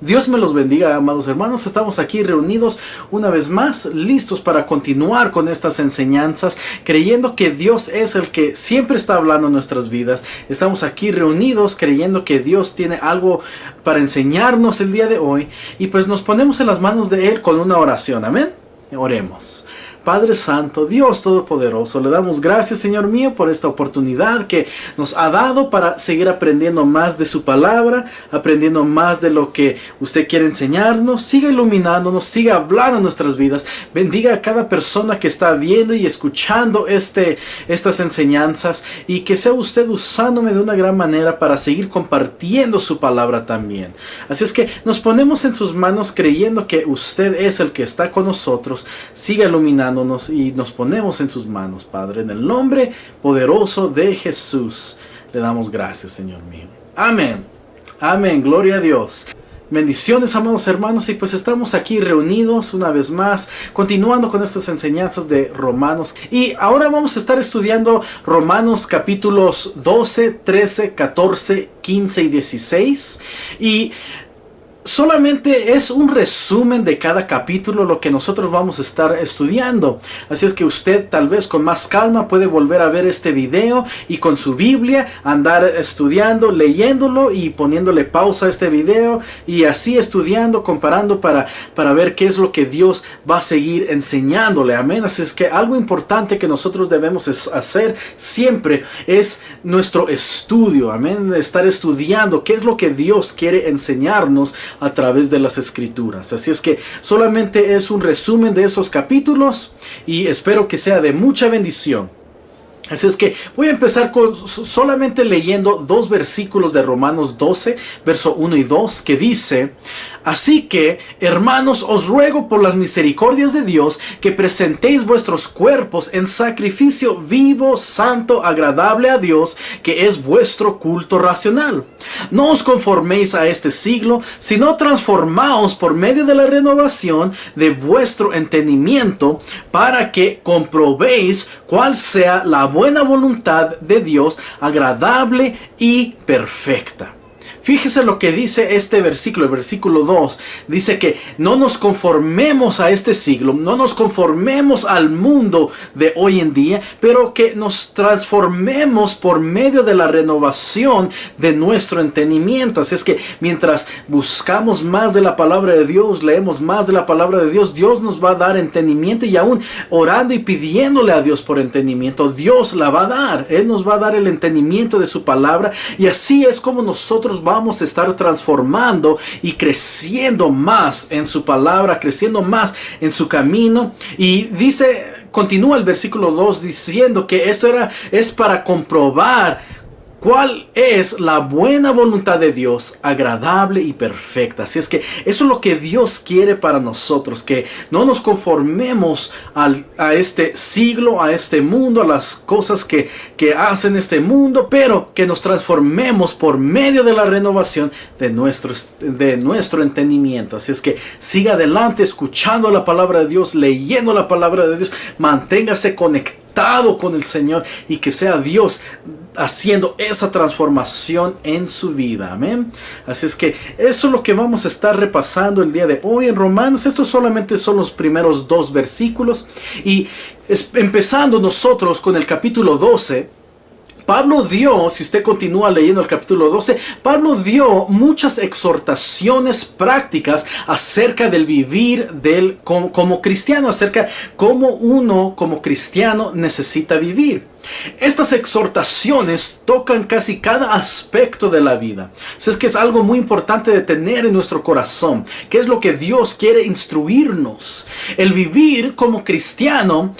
Dios me los bendiga, amados hermanos. Estamos aquí reunidos una vez más, listos para continuar con estas enseñanzas, creyendo que Dios es el que siempre está hablando en nuestras vidas. Estamos aquí reunidos creyendo que Dios tiene algo para enseñarnos el día de hoy, y pues nos ponemos en las manos de Él con una oración. Amén. Oremos. Padre Santo, Dios Todopoderoso, le damos gracias, Señor mío, por esta oportunidad que nos ha dado para seguir aprendiendo más de su palabra, aprendiendo más de lo que usted quiere enseñarnos. Siga iluminándonos, siga hablando en nuestras vidas. Bendiga a cada persona que está viendo y escuchando estas enseñanzas, y que sea usted usándome de una gran manera para seguir compartiendo su palabra también. Así es que nos ponemos en sus manos creyendo que usted es el que está con nosotros. Siga iluminando y nos ponemos en sus manos, Padre, en el nombre poderoso de Jesús. Le damos gracias, Señor mío. Amén. Amén. Gloria a Dios. Bendiciones, amados hermanos, y pues estamos aquí reunidos una vez más, continuando con estas enseñanzas de Romanos. Y ahora vamos a estar estudiando Romanos capítulos 12, 13, 14, 15 y 16. Y solamente es un resumen de cada capítulo lo que nosotros vamos a estar estudiando. Así es que usted tal vez con más calma puede volver a ver este video y con su Biblia andar estudiando, leyéndolo y poniéndole pausa a este video, y así estudiando, comparando para ver qué es lo que Dios va a seguir enseñándole. Amén. Así es que algo importante que nosotros debemos hacer siempre es nuestro estudio. Amén. Estar estudiando qué es lo que Dios quiere enseñarnos a través de las escrituras. Así es que solamente es un resumen de esos capítulos, y espero que sea de mucha bendición. Así es que voy a empezar con solamente leyendo dos versículos de Romanos 12, verso 1 y 2, que dice: así que, hermanos, os ruego por las misericordias de Dios que presentéis vuestros cuerpos en sacrificio vivo, santo, agradable a Dios, que es vuestro culto racional. No os conforméis a este siglo, sino transformaos por medio de la renovación de vuestro entendimiento, para que comprobéis cuál sea la buena voluntad de Dios, agradable y perfecta. Fíjese lo que dice este versículo, el versículo 2. Dice que no nos conformemos a este siglo, no nos conformemos al mundo de hoy en día, pero que nos transformemos por medio de la renovación de nuestro entendimiento. Así es que mientras buscamos más de la palabra de Dios, leemos más de la palabra de Dios, Dios nos va a dar entendimiento, y aún orando y pidiéndole a Dios por entendimiento, Dios la va a dar. Él nos va a dar el entendimiento de su palabra, y así es como nosotros vamos a estar transformando y creciendo más en su palabra, creciendo más en su camino. Y dice, continúa el versículo 2 diciendo que esto es para comprobar cuál es la buena voluntad de Dios, agradable y perfecta. Así es que eso es lo que Dios quiere para nosotros, que no nos conformemos a este siglo, a este mundo, a las cosas que hacen este mundo, pero que nos transformemos por medio de la renovación de nuestro entendimiento. Así es que siga adelante escuchando la palabra de Dios, leyendo la palabra de Dios, manténgase conectado con el Señor, y que sea Dios haciendo esa transformación en su vida. Amén. Así es que eso es lo que vamos a estar repasando el día de hoy en Romanos. Estos solamente son los primeros dos versículos, y empezando nosotros con el capítulo 12. Pablo dio, si usted continúa leyendo el capítulo 12, Pablo dio muchas exhortaciones prácticas acerca del vivir como cristiano, acerca cómo uno como cristiano necesita vivir. Estas exhortaciones tocan casi cada aspecto de la vida. Así es que es algo muy importante de tener en nuestro corazón, que es lo que Dios quiere instruirnos. El vivir como cristiano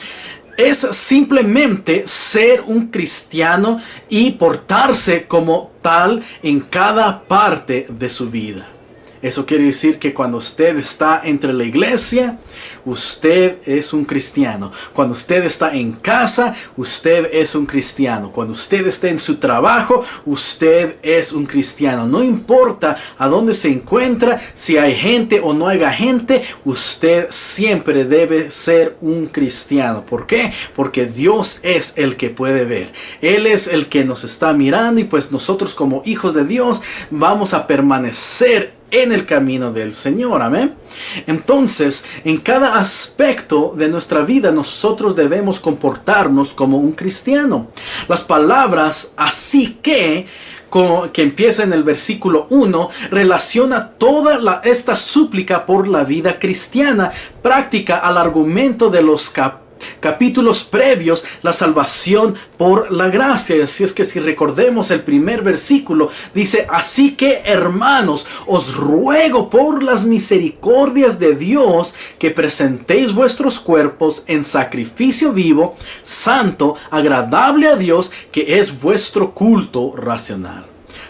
es simplemente ser un cristiano y portarse como tal en cada parte de su vida. Eso quiere decir que cuando usted está entre la iglesia, usted es un cristiano. Cuando usted está en casa, usted es un cristiano. Cuando usted está en su trabajo, usted es un cristiano. No importa a dónde se encuentra, si hay gente o no haya gente, usted siempre debe ser un cristiano. ¿Por qué? Porque Dios es el que puede ver. Él es el que nos está mirando, y pues nosotros como hijos de Dios vamos a permanecer en el camino del Señor. Amén. Entonces, en cada aspecto de nuestra vida nosotros debemos comportarnos como un cristiano. Las palabras así que empieza en el versículo 1, relaciona toda esta súplica por la vida cristiana, práctica al argumento de los capítulos previos, la salvación por la gracia. Así es que si recordemos el primer versículo, dice: así que, hermanos, os ruego por las misericordias de Dios que presentéis vuestros cuerpos en sacrificio vivo, santo, agradable a Dios, que es vuestro culto racional.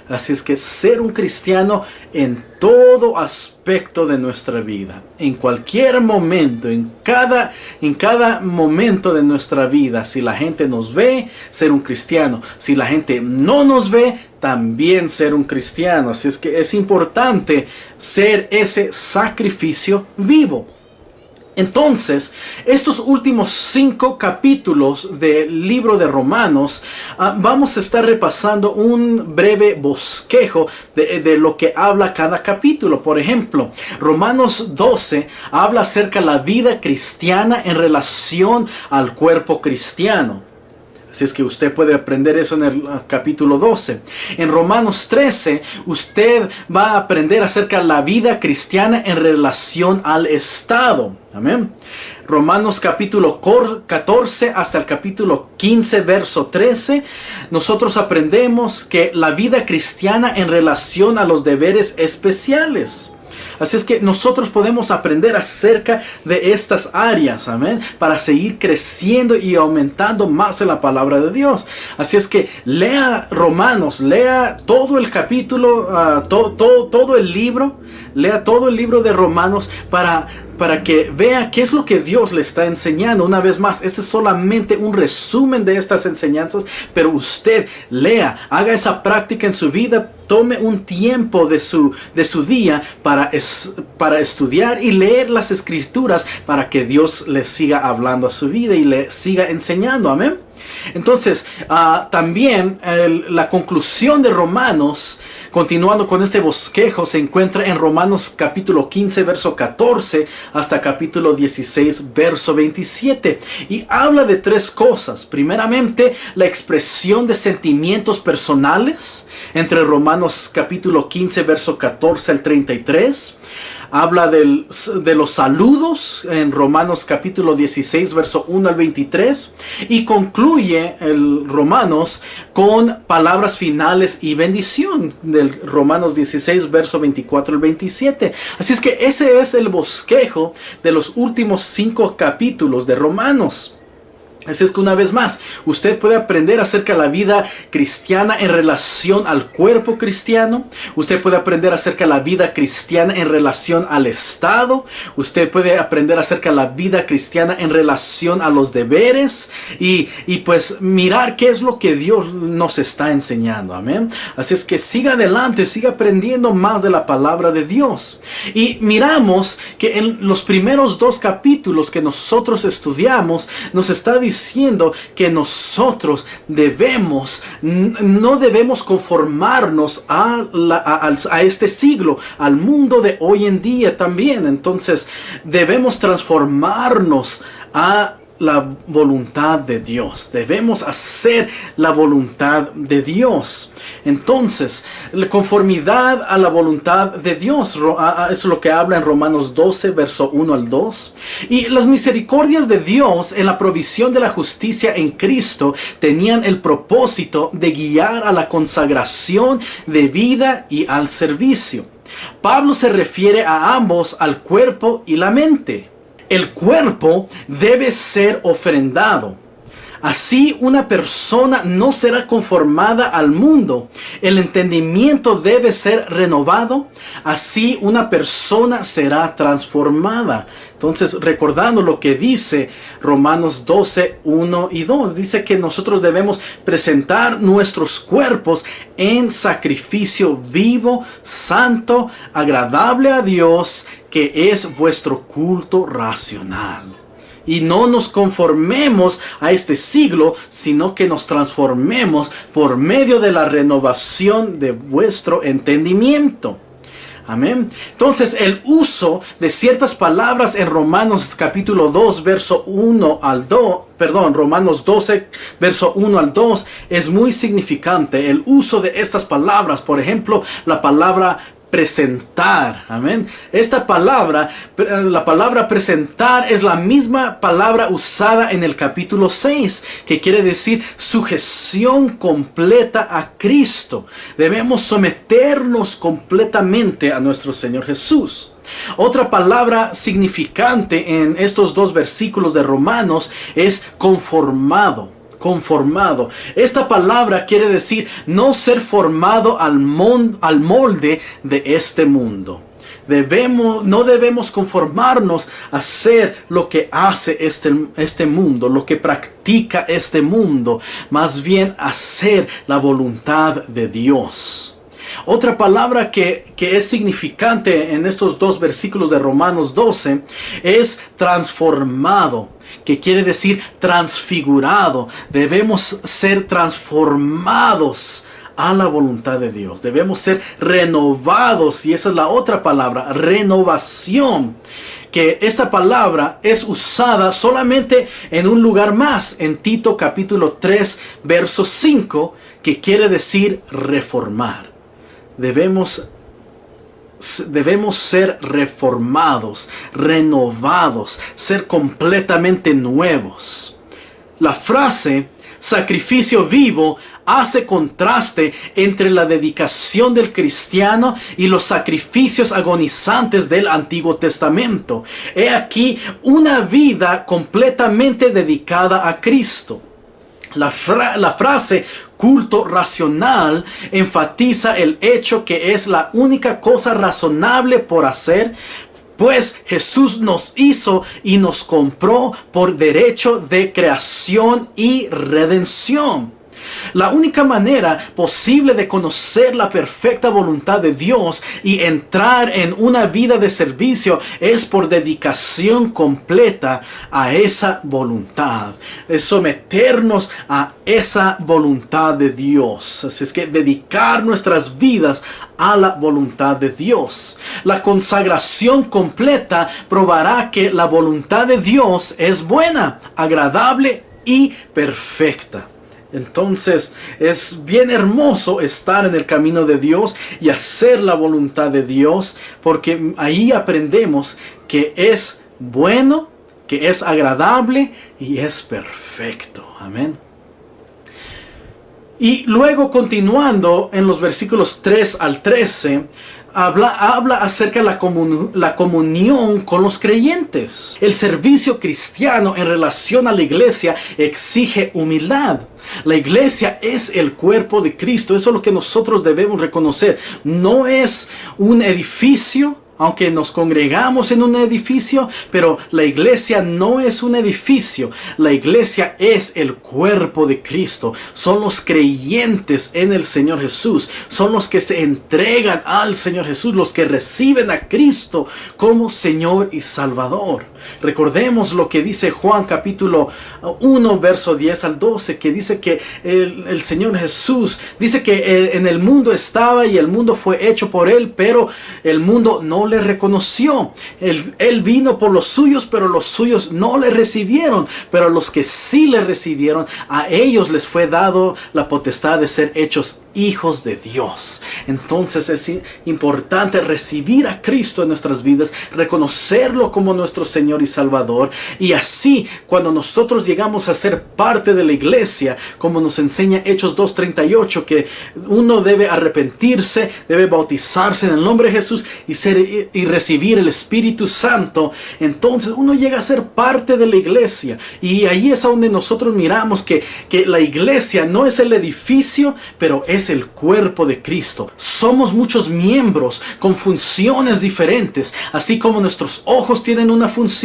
Así es que ser un cristiano en todo aspecto de nuestra vida, en cualquier momento, en cada momento de nuestra vida, si la gente nos ve, ser un cristiano. Si la gente no nos ve, también ser un cristiano. Así es que es importante ser ese sacrificio vivo. Entonces, estos últimos 5 capítulos del libro de Romanos, vamos a estar repasando un breve bosquejo de lo que habla cada capítulo. Por ejemplo, Romanos 12 habla acerca de la vida cristiana en relación al cuerpo cristiano. Así es que usted puede aprender eso en el capítulo 12. En Romanos 13, usted va a aprender acerca de la vida cristiana en relación al Estado. Amén. Romanos capítulo 14 hasta el capítulo 15, verso 13, nosotros aprendemos que la vida cristiana en relación a los deberes especiales. Así es que nosotros podemos aprender acerca de estas áreas, amén, para seguir creciendo y aumentando más en la palabra de Dios. Así es que lea Romanos, lea todo el capítulo, todo el libro, lea todo el libro de Romanos para que vea qué es lo que Dios le está enseñando. Una vez más, este es solamente un resumen de estas enseñanzas, pero usted lea, haga esa práctica en su vida. Tome un tiempo de su día para estudiar y leer las escrituras para que Dios le siga hablando a su vida y le siga enseñando. Amén. Entonces, también la conclusión de Romanos, continuando con este bosquejo, se encuentra en Romanos capítulo 15, verso 14, hasta capítulo 16, verso 27. Y habla de 3 cosas. Primeramente, la expresión de sentimientos personales, entre Romanos capítulo 15, verso 14 al 33. Habla de los saludos en Romanos capítulo 16, verso 1 al 23. Y concluye el Romanos con palabras finales y bendición del Romanos 16, verso 24 al 27. Así es que ese es el bosquejo de los últimos 5 capítulos de Romanos. Así es que una vez más, usted puede aprender acerca de la vida cristiana en relación al cuerpo cristiano. Usted puede aprender acerca de la vida cristiana en relación al Estado. Usted puede aprender acerca de la vida cristiana en relación a los deberes. Y pues mirar qué es lo que Dios nos está enseñando. Amén. Así es que siga adelante, siga aprendiendo más de la palabra de Dios. Y miramos que en los primeros 2 capítulos que nosotros estudiamos, nos está diciendo que nosotros no debemos conformarnos a este siglo, al mundo de hoy en día también. Entonces debemos transformarnos a la voluntad de Dios. Debemos hacer la voluntad de Dios. Entonces, la conformidad a la voluntad de Dios, eso es lo que habla en Romanos 12, verso 1 al 2. Y las misericordias de Dios en la provisión de la justicia en Cristo tenían el propósito de guiar a la consagración de vida y al servicio. Pablo se refiere a ambos, al cuerpo y la mente. El cuerpo debe ser ofrendado. Así una persona no será conformada al mundo. El entendimiento debe ser renovado. Así una persona será transformada. Entonces, recordando lo que dice Romanos 12, 1 y 2, dice que nosotros debemos presentar nuestros cuerpos en sacrificio vivo, santo, agradable a Dios, que es vuestro culto racional. Y no nos conformemos a este siglo, sino que nos transformemos por medio de la renovación de vuestro entendimiento. Amén. Entonces el uso de ciertas palabras en Romanos capítulo 2 verso 1 al 2, Romanos 12 verso 1 al 2 es muy significante. El uso de estas palabras, por ejemplo, la palabra presentar, amén. Esta palabra, la palabra presentar, es la misma palabra usada en el capítulo 6, que quiere decir sujeción completa a Cristo. Debemos someternos completamente a nuestro Señor Jesús. Otra palabra significante en estos dos versículos de Romanos es conformado. Conformado. Esta palabra quiere decir no ser formado al molde de este mundo. No debemos conformarnos a hacer lo que hace este mundo, lo que practica este mundo, más bien hacer la voluntad de Dios. Otra palabra que es significante en estos dos versículos de Romanos 12 es transformado, que quiere decir transfigurado. Debemos ser transformados a la voluntad de Dios. Debemos ser renovados, y esa es la otra palabra, renovación. Que esta palabra es usada solamente en un lugar más, en Tito capítulo 3 verso 5, que quiere decir reformar. Debemos ser reformados, renovados, ser completamente nuevos. La frase sacrificio vivo hace contraste entre la dedicación del cristiano y los sacrificios agonizantes del Antiguo Testamento. He aquí una vida completamente dedicada a Cristo. La frase culto racional enfatiza el hecho que es la única cosa razonable por hacer, pues Jesús nos hizo y nos compró por derecho de creación y redención. La única manera posible de conocer la perfecta voluntad de Dios y entrar en una vida de servicio es por dedicación completa a esa voluntad. Es someternos a esa voluntad de Dios. Así es que dedicar nuestras vidas a la voluntad de Dios. La consagración completa probará que la voluntad de Dios es buena, agradable y perfecta. Entonces es bien hermoso estar en el camino de Dios y hacer la voluntad de Dios, porque ahí aprendemos que es bueno, que es agradable y es perfecto. Amén. Y luego, continuando en los versículos 3 al 13, habla acerca de la comunión con los creyentes. El servicio cristiano en relación a la iglesia exige humildad. La iglesia es el cuerpo de Cristo. Eso es lo que nosotros debemos reconocer. No es un edificio, aunque nos congregamos en un edificio, pero la iglesia no es un edificio. La iglesia es el cuerpo de Cristo. Son los creyentes en el Señor Jesús. Son los que se entregan al Señor Jesús, los que reciben a Cristo como Señor y Salvador. Recordemos lo que dice Juan capítulo 1 verso 10 al 12, que dice que el Señor Jesús dice que en el mundo estaba y el mundo fue hecho por él, pero el mundo no le reconoció. Él vino por los suyos, pero los suyos no le recibieron. Pero los que sí le recibieron, a ellos les fue dado la potestad de ser hechos hijos de Dios. Entonces es importante recibir a Cristo en nuestras vidas, reconocerlo como nuestro Señor y Salvador, y así cuando nosotros llegamos a ser parte de la iglesia, como nos enseña Hechos 2:38, que uno debe arrepentirse, debe bautizarse en el nombre de Jesús y recibir el Espíritu Santo, entonces uno llega a ser parte de la iglesia. Y ahí es donde nosotros miramos que la iglesia no es el edificio, pero es el cuerpo de Cristo. Somos muchos miembros con funciones diferentes, así como nuestros ojos tienen una función,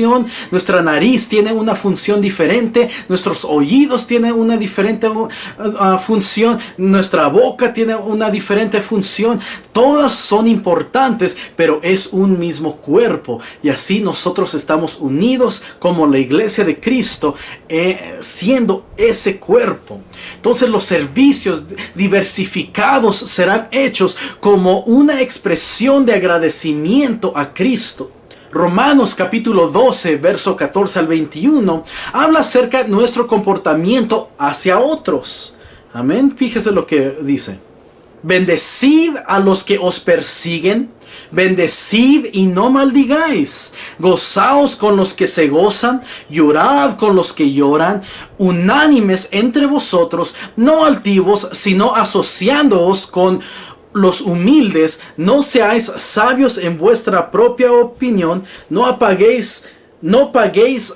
nuestra nariz tiene una función diferente, nuestros oídos tienen una diferente función, nuestra boca tiene una diferente función. Todas son importantes, pero es es un mismo cuerpo, y así nosotros estamos unidos como la iglesia de Cristo, siendo ese cuerpo. Entonces los servicios diversificados serán hechos como una expresión de agradecimiento a Cristo. Romanos capítulo 12, verso 14 al 21, habla acerca de nuestro comportamiento hacia otros. Amén. Fíjese lo que dice. Bendecid a los que os persiguen, bendecid y no maldigáis. Gozaos con los que se gozan, llorad con los que lloran, unánimes entre vosotros, no altivos, sino asociándoos con los humildes. No seáis sabios en vuestra propia opinión, no paguéis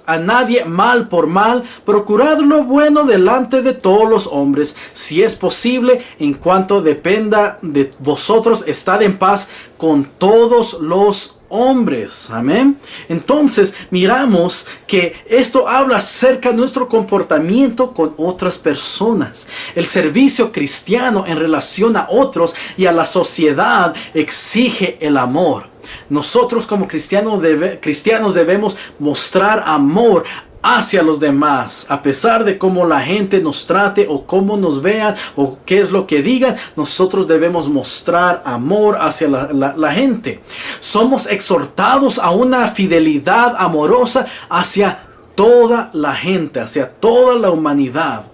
a nadie mal por mal, procurad lo bueno delante de todos los hombres. Si es posible, en cuanto dependa de vosotros, estad en paz con todos los hombres. Amén. Entonces miramos que esto habla acerca de nuestro comportamiento con otras personas. El servicio cristiano en relación a otros y a la sociedad exige el amor. Nosotros como cristianos debemos mostrar amor hacia los demás, a pesar de cómo la gente nos trate o cómo nos vean o qué es lo que digan. Nosotros debemos mostrar amor hacia la gente. Somos exhortados a una fidelidad amorosa hacia toda la gente, hacia toda la humanidad.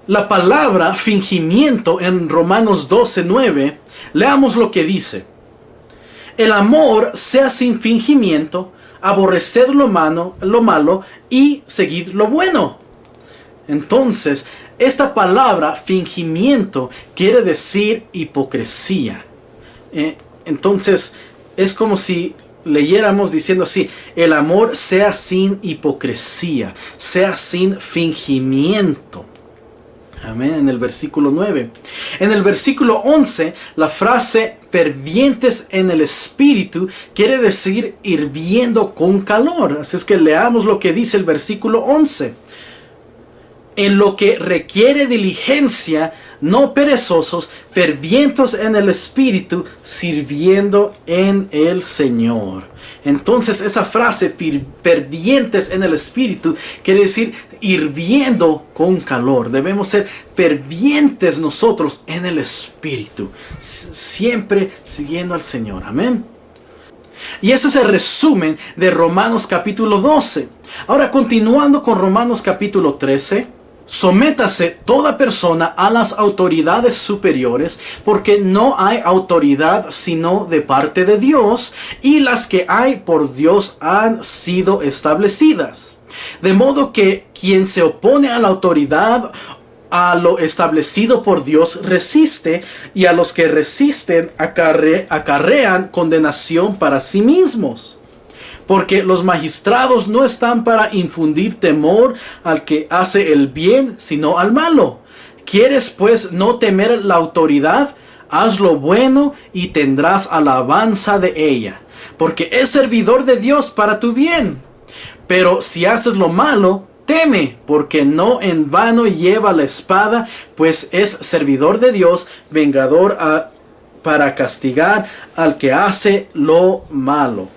La palabra fingimiento en Romanos 12:9, leamos lo que dice. El amor sea sin fingimiento, aborreced lo malo y seguid lo bueno. Entonces, esta palabra fingimiento quiere decir hipocresía. Entonces, es como si leyéramos diciendo así: el amor sea sin hipocresía, sea sin fingimiento. Amén. En el versículo 9. En el versículo 11, la frase fervientes en el espíritu quiere decir hirviendo con calor. Así es que leamos lo que dice el versículo 11. En lo que requiere diligencia, no perezosos, fervientes en el espíritu, sirviendo en el Señor. Entonces esa frase fervientes en el espíritu quiere decir hirviendo con calor. Debemos ser fervientes nosotros en el espíritu, siempre siguiendo al Señor. Amén. Y ese es el resumen de Romanos capítulo 12. Ahora, continuando con Romanos capítulo 13. Sométase toda persona a las autoridades superiores, porque no hay autoridad sino de parte de Dios, y las que hay por Dios han sido establecidas. De modo que quien se opone a la autoridad, a lo establecido por Dios, resiste, y a los que resisten acarrean condenación para sí mismos. Porque los magistrados no están para infundir temor al que hace el bien, sino al malo. ¿Quieres pues no temer la autoridad? Haz lo bueno y tendrás alabanza de ella, porque es servidor de Dios para tu bien. Pero si haces lo malo, teme, porque no en vano lleva la espada, pues es servidor de Dios, vengador para castigar al que hace lo malo.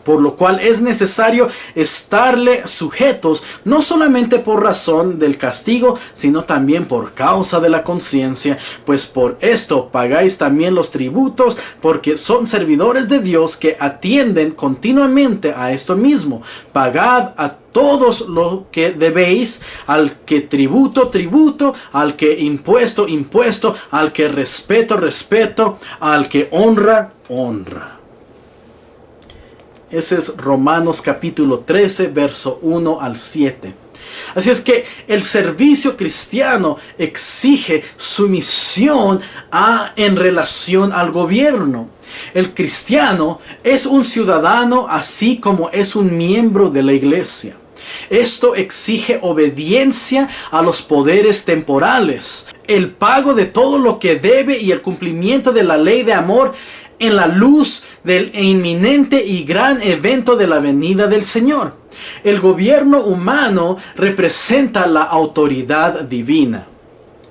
Por lo cual es necesario estarle sujetos, no solamente por razón del castigo, sino también por causa de la conciencia, pues por esto pagáis también los tributos, porque son servidores de Dios que atienden continuamente a esto mismo. Pagad a todos lo que debéis, al que tributo, tributo, al que impuesto, impuesto, al que respeto, respeto, al que honra, honra. Ese es Romanos capítulo 13, verso 1 al 7. Así es que el servicio cristiano exige sumisión en relación al gobierno. El cristiano es un ciudadano así como es un miembro de la iglesia. Esto exige obediencia a los poderes temporales, el pago de todo lo que debe y el cumplimiento de la ley de amor en la luz del inminente y gran evento de la venida del Señor. El gobierno humano representa la autoridad divina.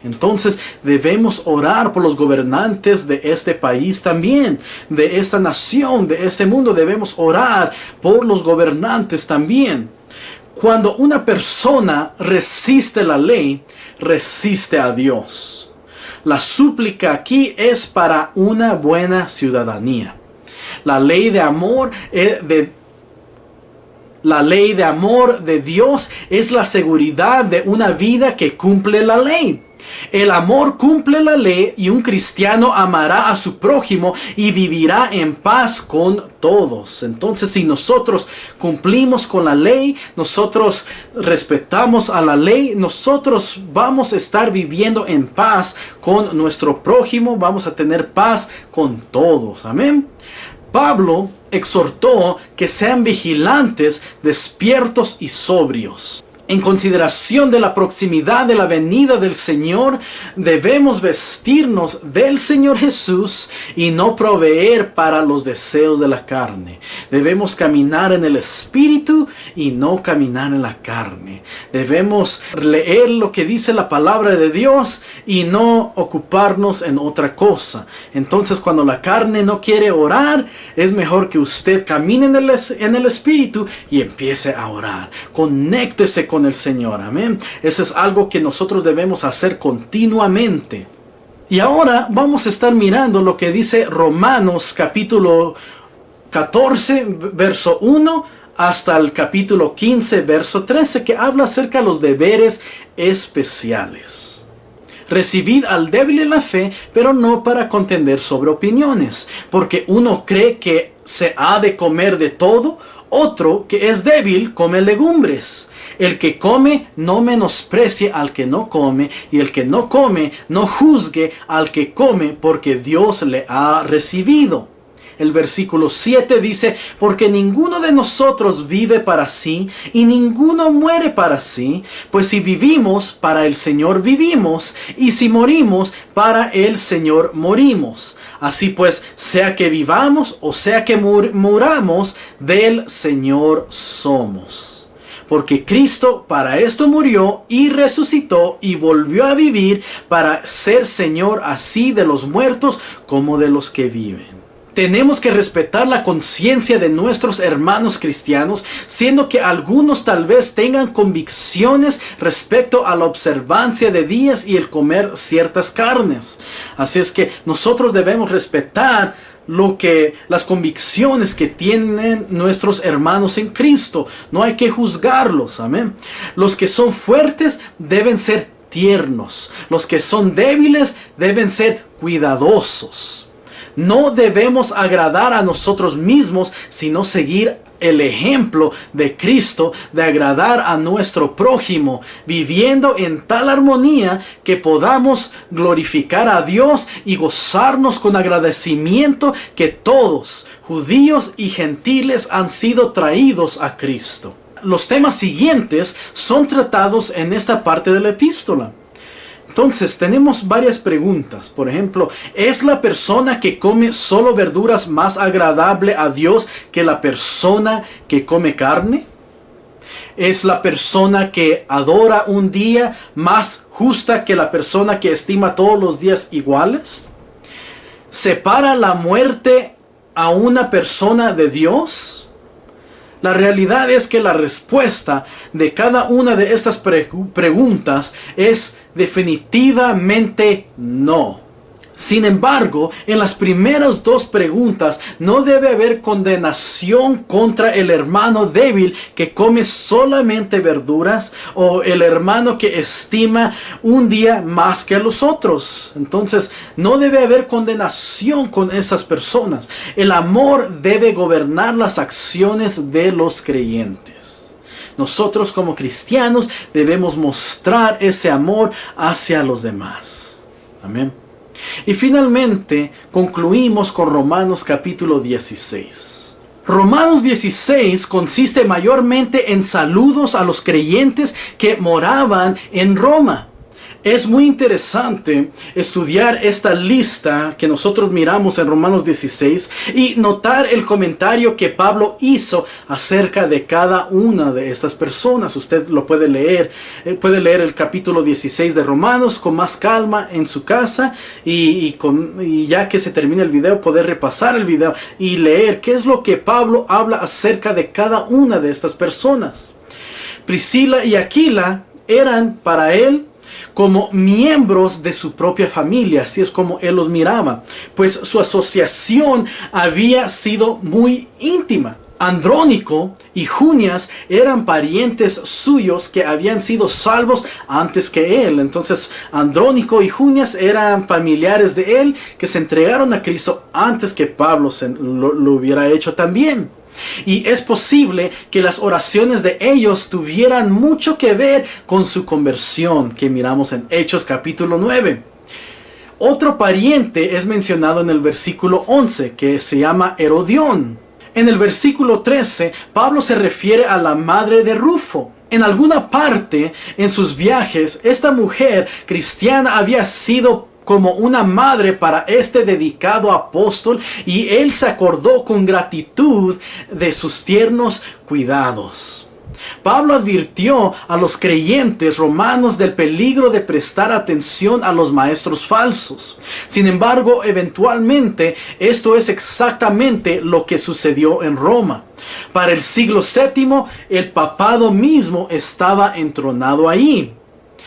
Entonces debemos orar por los gobernantes de este país también, de esta nación, de este mundo. Debemos orar por los gobernantes también. Cuando una persona resiste la ley, resiste a Dios. La súplica aquí es para una buena ciudadanía. La ley de amor de Dios es la seguridad de una vida que cumple la ley. El amor cumple la ley y un cristiano amará a su prójimo y vivirá en paz con todos. Entonces, si nosotros cumplimos con la ley, nosotros respetamos a la ley, nosotros vamos a estar viviendo en paz con nuestro prójimo, vamos a tener paz con todos. Amén. Pablo exhortó que sean vigilantes, despiertos y sobrios. En consideración de la proximidad de la venida del Señor, debemos vestirnos del Señor Jesús y no proveer para los deseos de la carne. Debemos caminar en el Espíritu y no caminar en la carne. Debemos leer lo que dice la palabra de Dios y no ocuparnos en otra cosa. Entonces, cuando la carne no quiere orar, es mejor que usted camine en el Espíritu y empiece a orar. Conéctese con el Señor, amén. Eso es algo que nosotros debemos hacer continuamente. Y ahora vamos a estar mirando lo que dice Romanos capítulo 14, verso 1 hasta el capítulo 15, verso 13, que habla acerca de los deberes especiales. Recibid al débil en la fe, pero no para contender sobre opiniones, porque uno cree que se ha de comer de todo, otro que es débil come legumbres. El que come no menosprecie al que no come, y el que no come no juzgue al que come, porque Dios le ha recibido. El versículo 7 dice, porque ninguno de nosotros vive para sí y ninguno muere para sí, pues si vivimos, para el Señor vivimos, y si morimos, para el Señor morimos. Así pues, sea que vivamos o sea que muramos, del Señor somos. Porque Cristo para esto murió y resucitó y volvió a vivir para ser Señor así de los muertos como de los que viven. Tenemos que respetar la conciencia de nuestros hermanos cristianos, siendo que algunos tal vez tengan convicciones respecto a la observancia de días y el comer ciertas carnes. Así es que nosotros debemos respetar las convicciones que tienen nuestros hermanos en Cristo. No hay que juzgarlos, amén. Los que son fuertes deben ser tiernos. Los que son débiles deben ser cuidadosos. No debemos agradar a nosotros mismos, sino seguir el ejemplo de Cristo de agradar a nuestro prójimo, viviendo en tal armonía que podamos glorificar a Dios y gozarnos con agradecimiento que todos, judíos y gentiles, han sido traídos a Cristo. Los temas siguientes son tratados en esta parte de la epístola. Entonces tenemos varias preguntas. Por ejemplo, ¿es la persona que come solo verduras más agradable a Dios que la persona que come carne? ¿Es la persona que adora un día más justa que la persona que estima todos los días iguales? ¿Separa la muerte a una persona de Dios? La realidad es que la respuesta de cada una de estas preguntas es definitivamente no. Sin embargo, en las primeras dos preguntas no debe haber condenación contra el hermano débil que come solamente verduras o el hermano que estima un día más que a los otros. Entonces, no debe haber condenación con esas personas. El amor debe gobernar las acciones de los creyentes. Nosotros como cristianos debemos mostrar ese amor hacia los demás. Amén. Y finalmente concluimos con Romanos capítulo 16. Romanos 16 consiste mayormente en saludos a los creyentes que moraban en Roma. Es muy interesante estudiar esta lista que nosotros miramos en Romanos 16 y notar el comentario que Pablo hizo acerca de cada una de estas personas. Usted lo puede leer el capítulo 16 de Romanos con más calma en su casa y ya que se termine el video, poder repasar el video y leer qué es lo que Pablo habla acerca de cada una de estas personas. Priscila y Aquila eran para él como miembros de su propia familia, así es como él los miraba, pues su asociación había sido muy íntima. Andrónico y Junias eran parientes suyos que habían sido salvos antes que él. Entonces Andrónico y Junias eran familiares de él que se entregaron a Cristo antes que Pablo lo hubiera hecho también. Y es posible que las oraciones de ellos tuvieran mucho que ver con su conversión que miramos en Hechos capítulo 9. Otro pariente es mencionado en el versículo 11 que se llama Herodión. En el versículo 13 Pablo se refiere a la madre de Rufo. En alguna parte en sus viajes esta mujer cristiana había sido como una madre para este dedicado apóstol y él se acordó con gratitud de sus tiernos cuidados. Pablo advirtió a los creyentes romanos del peligro de prestar atención a los maestros falsos. Sin embargo, eventualmente esto es exactamente lo que sucedió en Roma. Para el siglo VII, el papado mismo estaba entronado ahí.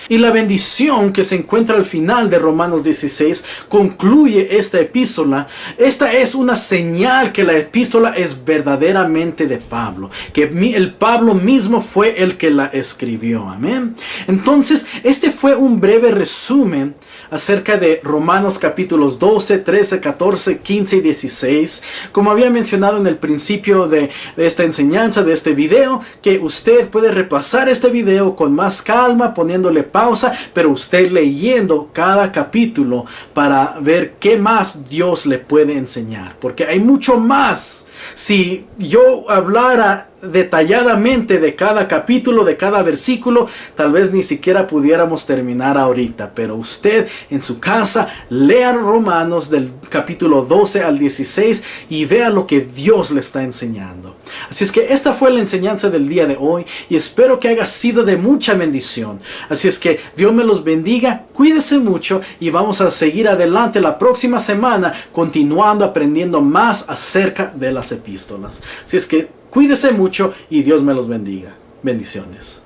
Y la bendición que se encuentra al final de Romanos 16 concluye esta epístola. Esta es una señal que la epístola es verdaderamente de Pablo, que el Pablo mismo fue el que la escribió. Amén. Entonces, este fue un breve resumen acerca de Romanos capítulos 12, 13, 14, 15 y 16. Como había mencionado en el principio de esta enseñanza, de este video, que usted puede repasar este video con más calma, poniéndole pausa, pero usted leyendo cada capítulo para ver qué más Dios le puede enseñar, porque hay mucho más. Si yo hablara detalladamente de cada capítulo, de cada versículo, tal vez ni siquiera pudiéramos terminar ahorita, pero usted en su casa lea Romanos del capítulo 12 al 16 y vea lo que Dios le está enseñando. Así es que esta fue la enseñanza del día de hoy y espero que haya sido de mucha bendición. Así es que Dios me los bendiga, cuídese mucho y vamos a seguir adelante la próxima semana continuando aprendiendo más acerca de las epístolas. Así es que cuídese mucho y Dios me los bendiga. Bendiciones.